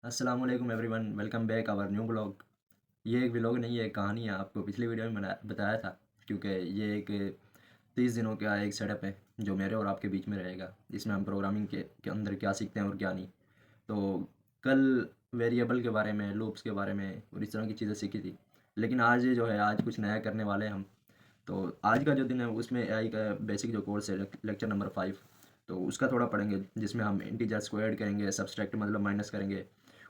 अस्सलाम वालेकुम everyone, welcome back our new blog. ये एक व्लॉग नहीं है, एक कहानी है। आपको पिछली वीडियो में बताया था, क्योंकि ये एक 30 दिनों का एक सेटअप है जो मेरे और आपके बीच में रहेगा। इसमें हम प्रोग्रामिंग के अंदर क्या सीखते हैं और क्या नहीं। तो कल वेरिएबल के बारे में, लूप्स के बारे में और इस तरह की चीज़ें सीखी थी। लेकिन आज जो है, आज कुछ नया करने वाले हैं हम। तो आज का जो दिन है उसमें एआई का बेसिक जो कोर्स है, लेक्चर नंबर 5, तो उसका थोड़ा पढ़ेंगे, जिसमें हम इंटीजर्स को ऐड करेंगे, सब्सट्रैक्ट मतलब माइनस करेंगे,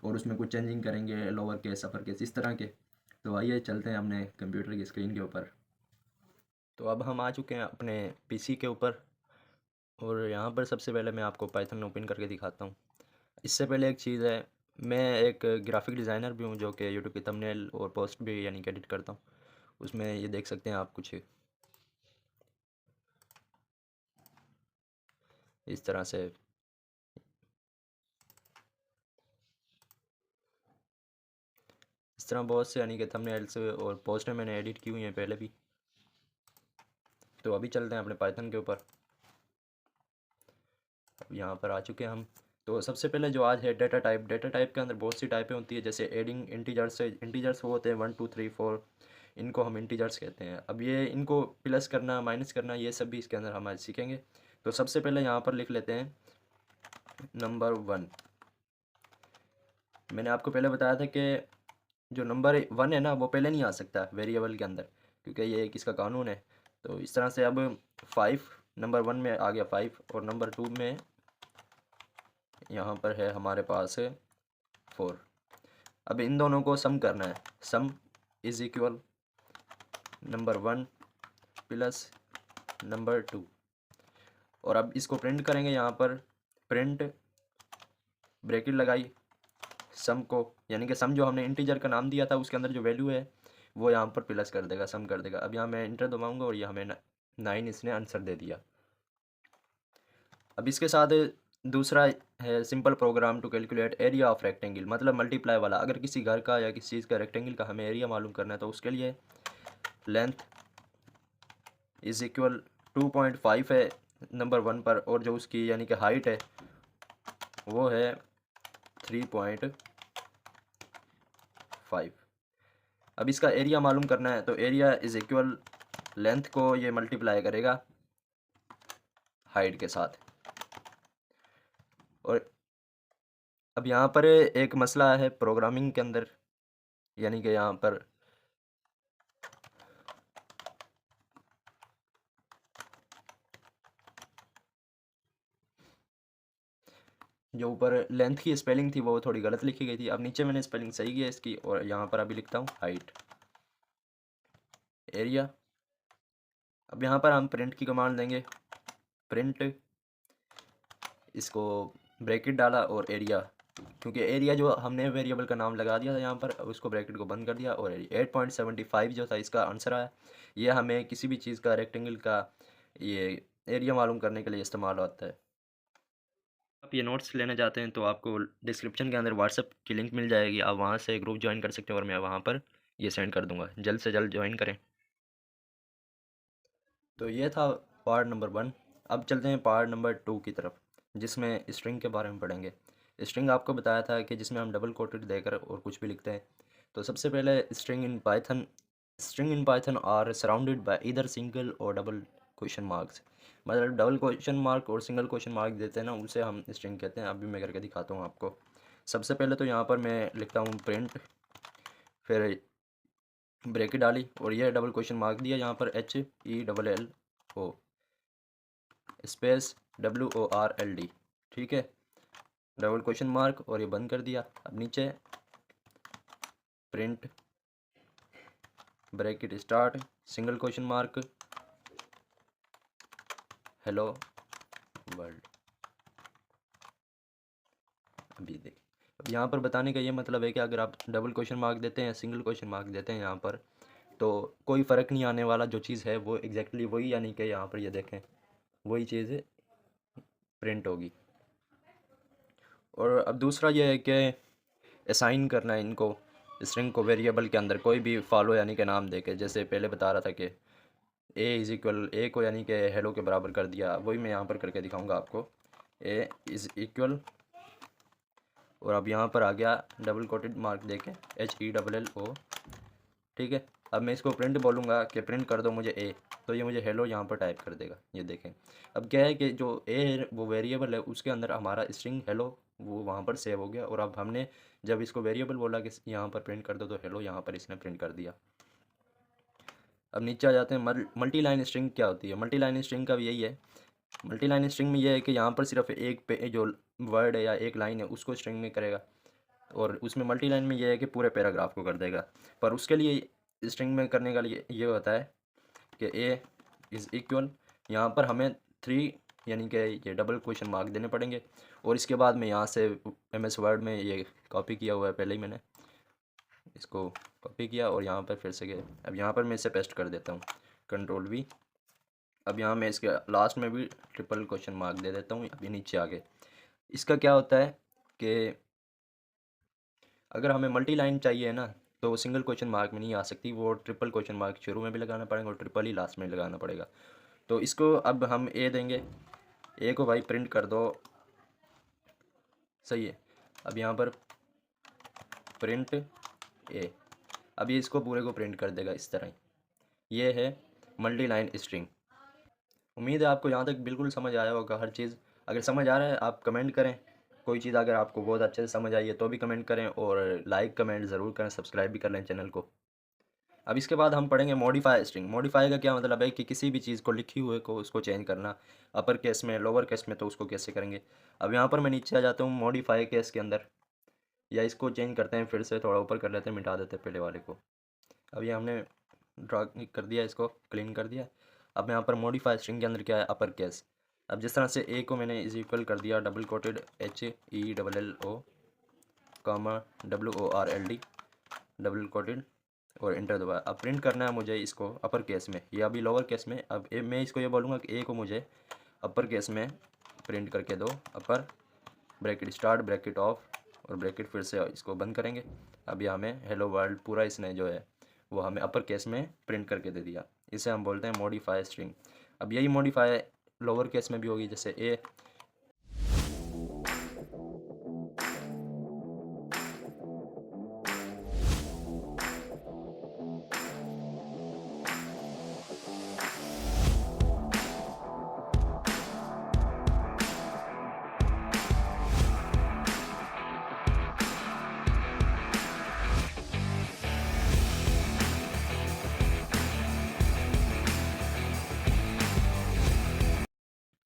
और उसमें कुछ चेंजिंग करेंगे, लोअर केस, अपर केस, इस तरह के। तो आइए चलते हैं अपने कंप्यूटर की स्क्रीन के ऊपर। तो अब हम आ चुके हैं अपने पीसी के ऊपर, और यहाँ पर सबसे पहले मैं आपको पाइथन ओपन करके दिखाता हूँ। इससे पहले एक चीज़ है, मैं एक ग्राफिक डिज़ाइनर भी हूँ जो कि यूट्यूब की थंबनेल और पोस्ट भी यानी कि एडिट करता हूँ। उसमें ये देख सकते हैं आप कुछ इस तरह से। इस तरह बहुत से यानी कि थंबनेल्स और पोस्टर मैंने एडिट की हुई हैं पहले भी। तो अभी चलते हैं अपने पाइथन के ऊपर। अब यहाँ पर आ चुके हैं हम। तो सबसे पहले जो आज है डेटा टाइप के अंदर बहुत सी टाइपें होती है, जैसे एडिंग इंटीजर्स से। इंटीजर्स वो होते हैं 1 2 3 4, इनको हम इंटीजर्स कहते हैं। अब ये इनको प्लस करना, माइनस करना, ये सब भी इसके अंदर हम आज सीखेंगे। तो सबसे पहले यहाँ पर लिख लेते हैं नंबर 1। मैंने आपको पहले बताया था कि जो नंबर 1 है ना, वो पहले नहीं आ सकता वेरिएबल के अंदर, क्योंकि ये एक इसका कानून है। तो इस तरह से अब 5 नंबर 1 में आ गया 5, और नंबर 2 में यहाँ पर है हमारे पास 4। अब इन दोनों को सम करना है। सम is equal number 1 plus number 2, और अब इसको प्रिंट करेंगे। यहाँ पर प्रिंट ब्रैकेट लगाई सम को, यानी कि सम जो हमने इंटीजर का नाम दिया था उसके अंदर जो वैल्यू है वो यहाँ पर प्लस कर देगा, सम कर देगा। अब यहाँ मैं इंटर दबाऊंगा और ये हमें 9 इसने आंसर दे दिया। अब इसके साथ दूसरा है simple program to calculate area of rectangle, मतलब मल्टीप्लाई वाला। अगर किसी घर का या किसी चीज़ का रेक्टेंगल का हमें एरिया मालूम करना है, तो उसके लिए लेंथ इज इक्वल 2.5 है नंबर 1 पर, और जो उसकी यानी कि हाइट है वो है 3.5। अब इसका एरिया मालूम करना है, तो एरिया इज इक्वल लेंथ को ये मल्टीप्लाई करेगा हाइट के साथ। और अब यहाँ पर एक मसला है प्रोग्रामिंग के अंदर, यानी कि यहाँ पर जो ऊपर लेंथ की स्पेलिंग थी वो थोड़ी गलत लिखी गई थी। अब नीचे मैंने स्पेलिंग सही की है इसकी, और यहाँ पर अभी लिखता हूँ हाइट एरिया। अब यहाँ पर हम प्रिंट की कमांड देंगे। प्रिंट, इसको ब्रैकेट डाला और एरिया, क्योंकि एरिया जो हमने वेरिएबल का नाम लगा दिया था यहाँ पर, उसको ब्रैकेट को बंद कर दिया। और 8.75 जो था इसका आंसर आया। ये हमें किसी भी चीज़ का, रेक्टेंगल का, ये एरिया मालूम करने के लिए इस्तेमाल होता है। आप ये नोट्स लेने जाते हैं तो आपको डिस्क्रिप्शन के अंदर व्हाट्सएप की लिंक मिल जाएगी, आप वहाँ से ग्रुप ज्वाइन कर सकते हैं, और मैं वहाँ पर ये सेंड कर दूँगा। जल्द से जल्द ज्वाइन करें। तो ये था पार्ट नंबर 1। अब चलते हैं पार्ट नंबर 2 की तरफ, जिसमें स्ट्रिंग के बारे में पढ़ेंगे। स्ट्रिंग आपको बताया था कि जिसमें हम डबल कोटेड देकर और कुछ भी लिखते हैं। तो सबसे पहले string in Python are surrounded by either single और डबल क्वेश्चन मार्क्स। मतलब डबल क्वेश्चन मार्क और सिंगल क्वेश्चन मार्क देते हैं ना, उसे हम स्ट्रिंग कहते हैं। अभी मैं करके दिखाता हूँ आपको। सबसे पहले तो यहाँ पर मैं लिखता हूँ प्रिंट, फिर ब्रेकेट डाली और ये डबल क्वेश्चन मार्क दिया यहाँ पर, HELL O स्पेस WORLD, ठीक है, डबल क्वेश्चन मार्क, और ये बंद कर दिया। अब नीचे print bracket start single question mark hello world. अभी देख, अब यहाँ पर बताने का ये मतलब है कि अगर आप डबल क्वेश्चन मार्क देते हैं, सिंगल क्वेश्चन मार्क देते हैं यहाँ पर, तो कोई फ़र्क नहीं आने वाला। जो चीज़ है वो एग्जैक्टली वही, यानी कि यहाँ पर ये देखें वही चीज़ प्रिंट होगी। और अब दूसरा ये है कि असाइन करना है इनको, स्ट्रिंग को वेरिएबल के अंदर कोई भी फॉलो यानी कि नाम देके। जैसे पहले बता रहा था कि ए इज़ इक्वल, ए को यानी कि हेलो के बराबर कर दिया, वही मैं यहाँ पर करके दिखाऊंगा आपको। ए इज़ इक्वल और अब यहाँ पर आ गया डबल कोटेड मार्क देके HELLO, ठीक है। अब मैं इसको प्रिंट बोलूँगा कि प्रिंट कर दो मुझे ए, तो ये मुझे हेलो यहाँ पर टाइप कर देगा, ये देखें। अब क्या है कि जो ए है वो वेरिएबल है, उसके अंदर हमारा स्ट्रिंग हेलो वो वहाँ पर सेव हो गया, और अब हमने जब इसको वेरिएबल बोला कि यहाँ पर प्रिंट कर दो, तो हेलो यहाँ पर इसने प्रिंट कर दिया। अब नीचे आ जाते हैं, मल्टी लाइन स्ट्रिंग क्या होती है। मल्टी लाइन स्ट्रिंग का भी यही है। मल्टी लाइन स्ट्रिंग में ये है कि यहाँ पर सिर्फ एक पे जो वर्ड है या एक लाइन है उसको स्ट्रिंग में करेगा, और उसमें मल्टी लाइन में ये है कि पूरे पैराग्राफ को कर देगा। पर उसके लिए स्ट्रिंग में करने का लिए ये होता है कि ए इज़ इक्वल, यहाँ पर हमें 3 यानी कि ये डबल क्वेश्चन मार्क देने पड़ेंगे, और इसके बाद में यहाँ से MS वर्ड में ये कॉपी किया हुआ है, पहले ही मैंने इसको कॉपी किया और यहाँ पर फिर से गए। अब यहाँ पर मैं इसे पेस्ट कर देता हूँ, Ctrl+V। अब यहाँ मैं इसके लास्ट में भी ट्रिपल क्वेश्चन मार्क दे देता हूँ। अभी नीचे आगे इसका क्या होता है कि अगर हमें मल्टी लाइन चाहिए ना, तो वो सिंगल क्वेश्चन मार्क में नहीं आ सकती, वो ट्रिपल क्वेश्चन मार्क शुरू में भी लगाना पड़ेगा और ट्रिपल ही लास्ट में लगाना पड़ेगा। तो इसको अब हम ए देंगे, ए को भाई प्रिंट कर दो, सही है। अब यहाँ पर प्रिंट ए, अब ये इसको पूरे को प्रिंट कर देगा इस तरह। ये है मल्टी लाइन स्ट्रिंग। उम्मीद है आपको यहाँ तक बिल्कुल समझ आया होगा हर चीज़। अगर समझ आ रहा है आप कमेंट करें, कोई चीज़ अगर आपको बहुत अच्छे से समझ आई है तो भी कमेंट करें, और लाइक कमेंट ज़रूर करें, सब्सक्राइब भी कर लें चैनल को। अब इसके बाद हम पढ़ेंगे मॉडिफाई स्ट्रिंग। मॉडिफाई का क्या मतलब है कि किसी भी चीज़ को लिखी हुए को उसको चेंज करना, अपर केस में लोअर केस में, तो उसको कैसे करेंगे। अब यहाँ पर मैं नीचे आ जाता हूँ मॉडिफाई केस के अंदर, या इसको चेंज करते हैं, फिर से थोड़ा ऊपर कर लेते हैं, मिटा देते हैं पहले वाले को। अब ये हमने ड्रा कर दिया, इसको क्लीन कर दिया। अब यहाँ पर मॉडिफाई स्ट्रिंग के अंदर क्या है, अपर केस। अब जिस तरह से ए को मैंने इज इक्वल कर दिया double coated HELLO WORLD double coated, और इंटर दबाया। अब प्रिंट करना है मुझे इसको अपर केस में या अभी लोअर केस में। अब मैं इसको ये बोलूँगा कि ए को मुझे अपर केस में प्रिंट करके दो, अपर ब्रैकेट स्टार्ट ब्रैकेट ऑफ और ब्रैकेट, फिर से इसको बंद करेंगे। अब यहाँ हमें हेलो वर्ल्ड पूरा इसने जो है वो हमें अपर केस में प्रिंट करके दे दिया। इसे हम बोलते हैं मॉडिफाई स्ट्रिंग। अब यही मॉडिफाई लोअर केस में भी होगी, जैसे ए।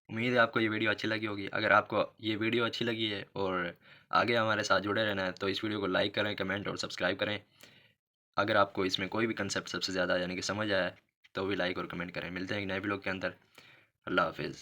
उम्मीद है आपको ये वीडियो अच्छी लगी होगी। अगर आपको ये वीडियो अच्छी लगी है और आगे हमारे साथ जुड़े रहना है, तो इस वीडियो को लाइक करें, कमेंट और सब्सक्राइब करें। अगर आपको इसमें कोई भी कंसेप्ट सबसे ज़्यादा यानी कि समझ आया है, तो भी लाइक और कमेंट करें। मिलते हैं एक नए ब्लॉग के अंदर। अल्लाह हाफिज़।